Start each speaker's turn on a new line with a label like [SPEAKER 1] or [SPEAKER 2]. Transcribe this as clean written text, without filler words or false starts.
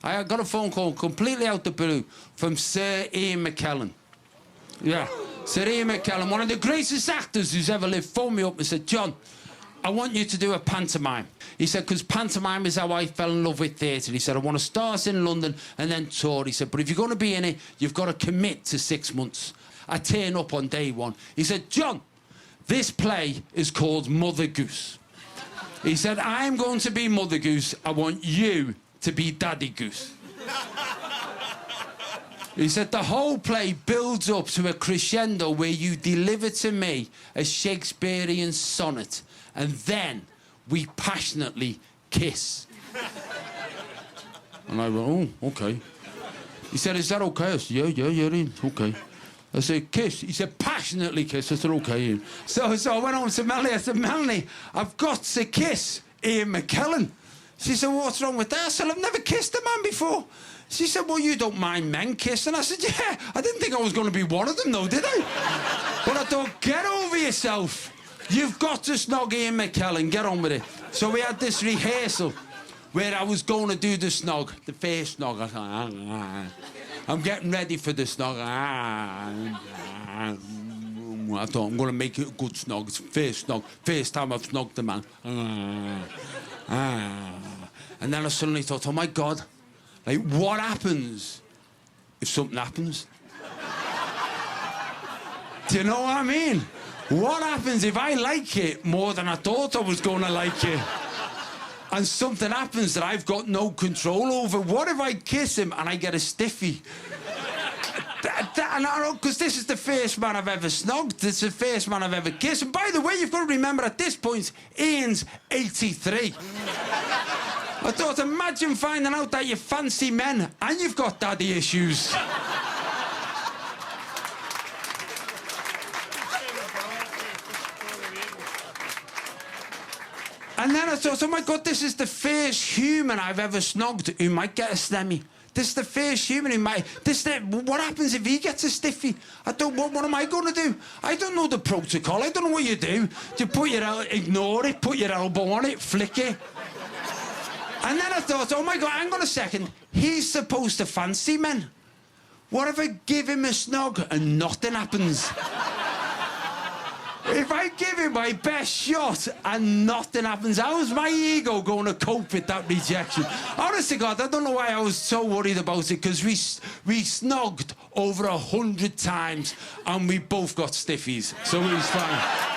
[SPEAKER 1] I got a phone call completely out the blue from Sir Ian McKellen. Yeah, Sir Ian McKellen, one of the greatest actors who's ever lived, phoned me up and said, John, I want you to do a pantomime. He said, because pantomime is how I fell in love with theatre. He said, I want to start in London and then tour. He said, but if you're going to be in it, you've got to commit to 6 months. I turn up on day one. He said, John, this play is called Mother Goose. He said, I'm going to be Mother Goose. I want you to be Daddy Goose. He said, the whole play builds up to a crescendo where you deliver to me a Shakespearean sonnet, and then we passionately kiss. And I went, oh, okay. He said, is that okay? I said, yeah, okay. I said, kiss. He said, passionately kiss. I said, okay, Ian. So I went home to Melanie. I said, Melanie, I've got to kiss Ian McKellen. She said, well, what's wrong with that? I said, I've never kissed a man before. She said, well, you don't mind men kissing? I said, yeah. I didn't think I was going to be one of them, though, did I? But I thought, get over yourself. You've got to snog Ian McKellen. Get on with it. So we had this rehearsal where I was going to do the snog, the first snog. I thought, I'm getting ready for the snog. I thought, I'm going to make it a good snog. It's the first snog. First time I've snogged a man. And then I suddenly thought, oh, my God. Like, what happens if something happens? Do you know what I mean? What happens if I like it more than I thought I was going to like it? And something happens that I've got no control over. What if I kiss him and I get a stiffy? Because this is the first man I've ever snogged. It's the first man I've ever kissed. And by the way, you've got to remember at this point, Ian's 83. I thought, imagine finding out that you fancy men and you've got daddy issues. And then I thought, oh my God, this is the first human I've ever snogged who might get a stemmy. This is the first human who might... what happens if he gets a stiffy? I don't... What am I going to do? I don't know the protocol. I don't know what you do. You put your... Ignore it, put your elbow on it, flick it. And then I thought, oh my God, hang on a second. He's supposed to fancy men. What if I give him a snog and nothing happens? If I give him my best shot and nothing happens, how's my ego going to cope with that rejection? Honest to God, I don't know why I was so worried about it, because we snogged over 100 times and we both got stiffies, so it was fine.